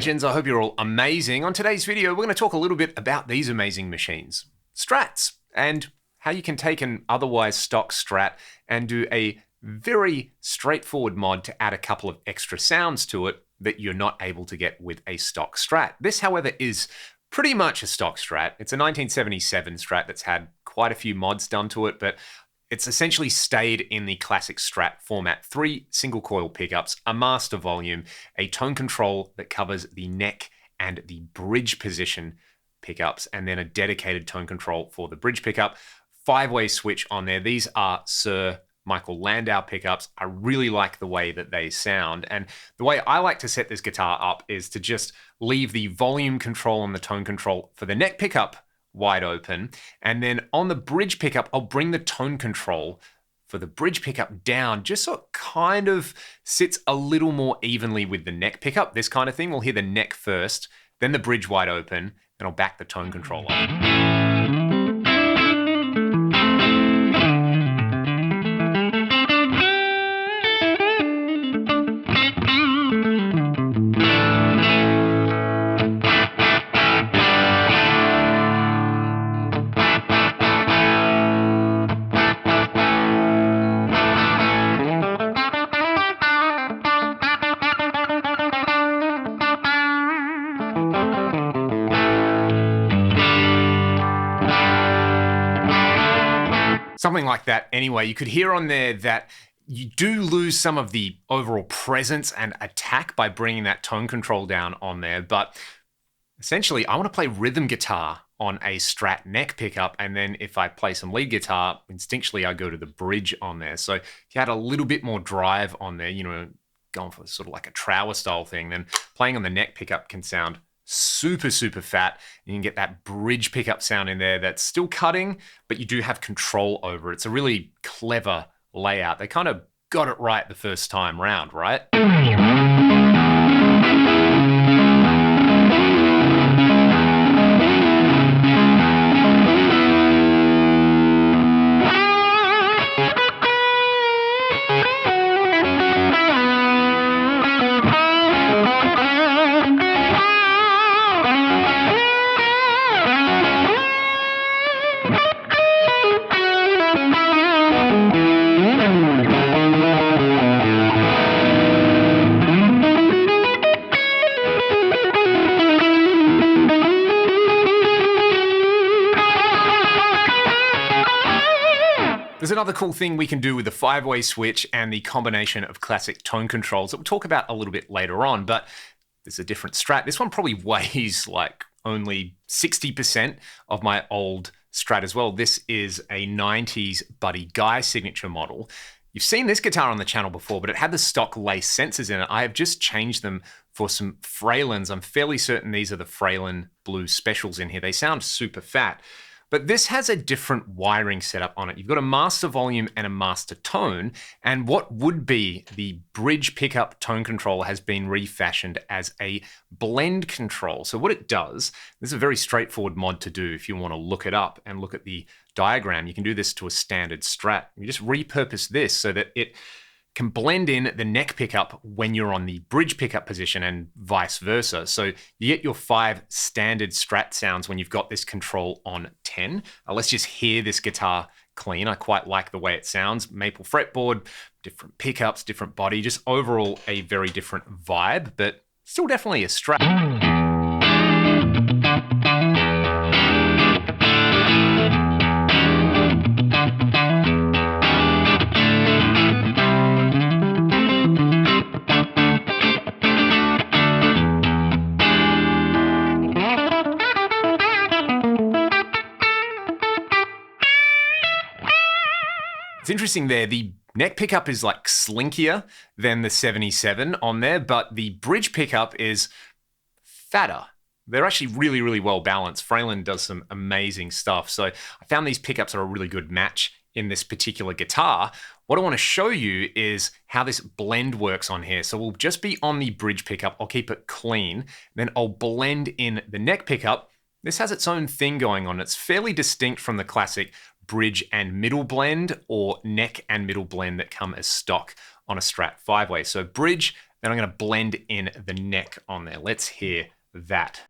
legends, I hope you're all amazing. On today's video, we're going to talk a little bit about these amazing machines, Strats, and how you can take an otherwise stock Strat and do a very straightforward mod to add a couple of extra sounds to it that you're not able to get with a stock Strat. This, however, is pretty much a stock Strat. It's a 1977 Strat that's had quite a few mods done to it, but it's essentially stayed in the classic Strat format. 3 single coil pickups, a master volume, a tone control that covers the neck and the bridge position pickups, and then a dedicated tone control for the bridge pickup. 5-way switch on there. These are Sir Michael Landau pickups. I really like the way that they sound. And the way I like to set this guitar up is to just leave the volume control and the tone control for the neck pickup wide open. And then on the bridge pickup, I'll bring the tone control for the bridge pickup down just so it kind of sits a little more evenly with the neck pickup. This kind of thing. We'll hear the neck first, then the bridge wide open, and I'll back the tone control up. Something like that anyway. You could hear on there that you do lose some of the overall presence and attack by bringing that tone control down on there, but essentially I want to play rhythm guitar on a Strat neck pickup, and then if I play some lead guitar, instinctually I go to the bridge on there. So if you had a little bit more drive on there, you know, going for sort of like a trower style thing, then playing on the neck pickup can sound super fat. You can get that bridge pickup sound in there that's still cutting, but you do have control over it. It's a really clever layout. They kind of got it right the first time round, right? There's another cool thing we can do with the 5-way switch and the combination of classic tone controls that we'll talk about a little bit later on, but there's a different Strat. This one probably weighs like only 60% of my old Strat as well. This is a 90s Buddy Guy signature model. You've seen this guitar on the channel before, but it had the stock lace sensors in it. I have just changed them for some Fralins. I'm fairly certain these are the Fralin Blue Specials in here. They sound super fat. But this has a different wiring setup on it. You've got a master volume and a master tone, and what would be the bridge pickup tone control has been refashioned as a blend control. So what it does, this is a very straightforward mod to do if you want to look it up and look at the diagram. You can do this to a standard Strat. You just repurpose this so that it can blend in the neck pickup when you're on the bridge pickup position and vice versa. So you get your 5 standard Strat sounds when you've got this control on 10. Let's just hear this guitar clean. I quite like the way it sounds. Maple fretboard, different pickups, different body, just overall a very different vibe, but still definitely a Strat. It's interesting there, the neck pickup is like slinkier than the 77 on there, but the bridge pickup is fatter. They're actually really well balanced. Fralin does some amazing stuff. So I found these pickups are a really good match in this particular guitar. What I want to show you is how this blend works on here. So we'll just be on the bridge pickup. I'll keep it clean. Then I'll blend in the neck pickup. This has its own thing going on. It's fairly distinct from the classic bridge and middle blend or neck and middle blend that come as stock on a Strat 5-way. So bridge, Then I'm going to blend in the neck on there. Let's hear that.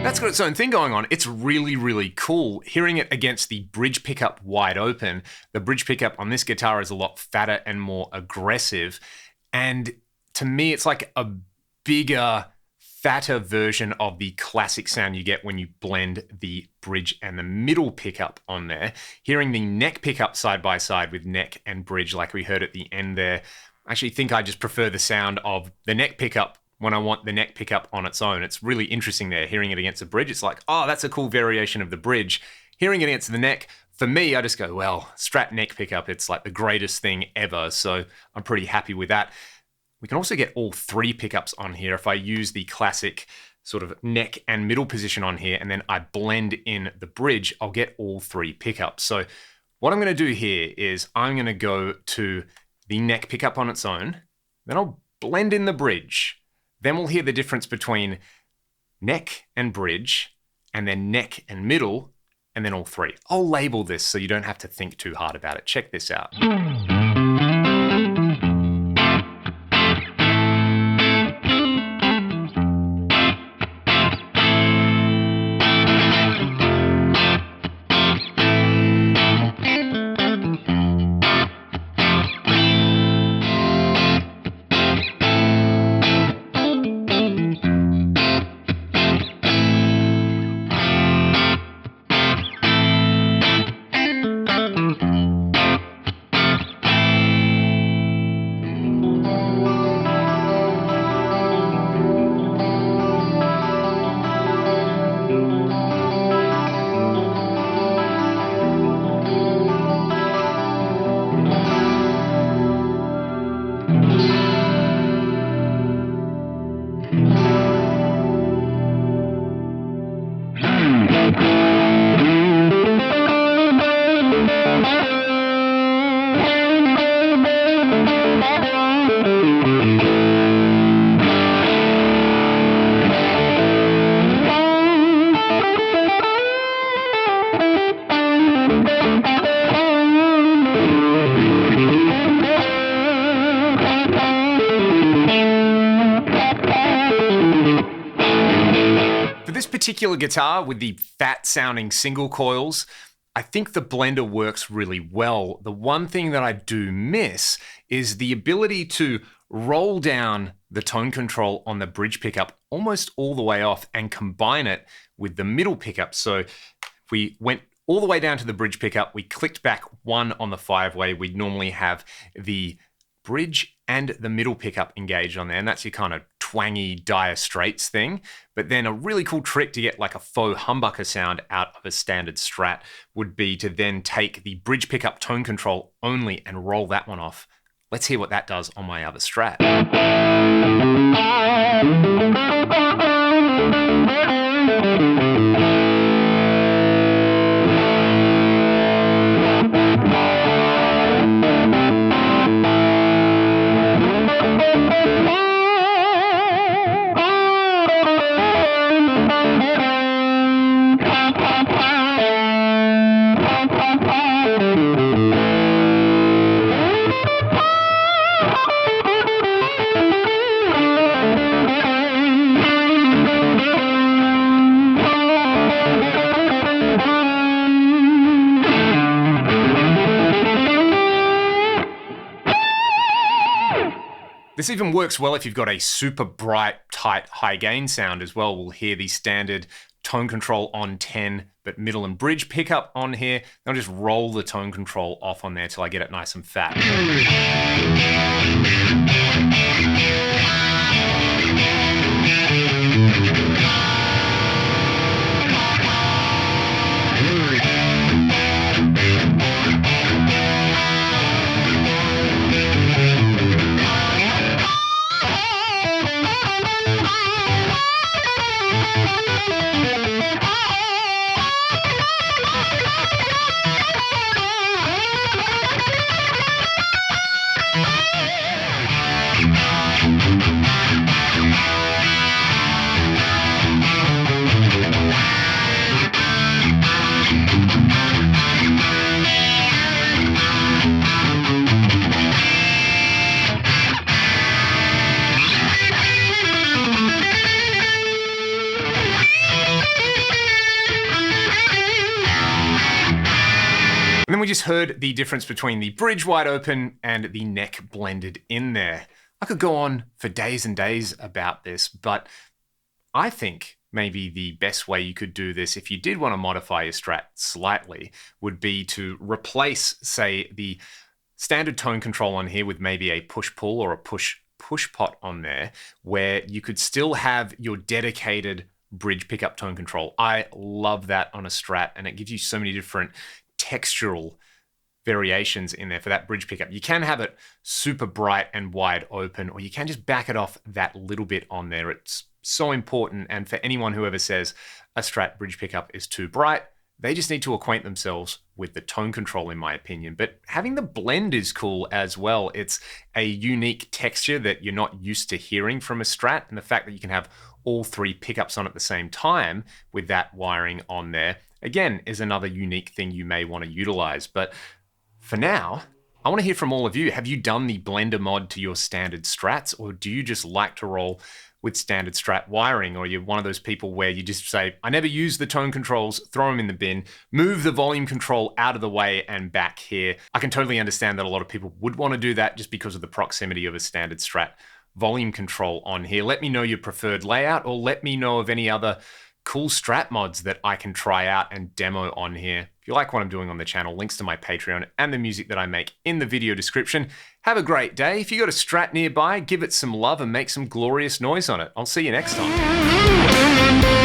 That's got its own thing going on. It's really, really cool. Hearing it against the bridge pickup wide open, the bridge pickup on this guitar is a lot fatter and more aggressive. And to me, it's like a bigger, fatter version of the classic sound you get when you blend the bridge and the middle pickup on there. Hearing the neck pickup side by side with neck and bridge like we heard at the end there, I actually think I just prefer the sound of the neck pickup when I want the neck pickup on its own. It's really interesting there. Hearing it against the bridge, it's like, oh, that's a cool variation of the bridge. Hearing it against the neck, for me, I just go, well, Strat neck pickup, it's like the greatest thing ever. So I'm pretty happy with that. We can also get all three pickups on here. If I use the classic sort of neck and middle position on here, and then I blend in the bridge, I'll get all three pickups. So what I'm gonna do here is I'm gonna go to the neck pickup on its own, then I'll blend in the bridge. Then we'll hear the difference between neck and bridge, and then neck and middle, and then all three. I'll label this so you don't have to think too hard about it. Check this out. Particular guitar with the fat sounding single coils, I think the blender works really well. The one thing that I do miss is the ability to roll down the tone control on the bridge pickup almost all the way off and combine it with the middle pickup. So if we went all the way down to the bridge pickup, we clicked back one on the 5-way, we'd normally have the bridge and the middle pickup engaged on there, and that's your kind of twangy Dire Straits thing. But then a really cool trick to get like a faux humbucker sound out of a standard Strat would be to then take the bridge pickup tone control only and roll that one off. Let's hear what that does on my other Strat. This even works well if you've got a super bright, tight, high gain sound as well. We'll hear the standard tone control on 10, but middle and bridge pickup on here. I'll just roll the tone control off on there till I get it nice and fat. just heard the difference between the bridge wide open and the neck blended in there. I could go on for days and days about this, but I think maybe the best way you could do this, if you did want to modify your Strat slightly, would be to replace, say, the standard tone control on here with maybe a push-pull or a push pot on there, where you could still have your dedicated bridge pickup tone control. I love that on a Strat, and it gives you so many different textural variations in there for that bridge pickup. You can have it super bright and wide open, or you can just back it off that little bit on there. It's so important, and for anyone who ever says a Strat bridge pickup is too bright, they just need to acquaint themselves with the tone control, in my opinion. But having the blend is cool as well. It's a unique texture that you're not used to hearing from a Strat, and the fact that you can have all three pickups on at the same time with that wiring on there, again, is another unique thing you may want to utilize. But for now, I want to hear from all of you. Have you done the blender mod to your standard Strats, or do you just like to roll with standard Strat wiring? Or you're one of those people where you just say, I never use the tone controls, throw them in the bin, move the volume control out of the way and back here. I can totally understand that a lot of people would want to do that just because of the proximity of a standard Strat volume control on here. Let me know your preferred layout, or let me know of any other cool Strat mods that I can try out and demo on here. If you like what I'm doing on the channel, links to my Patreon and the music that I make in the video description. Have a great day. If you got a Strat nearby, give it some love and make some glorious noise on it. I'll see you next time.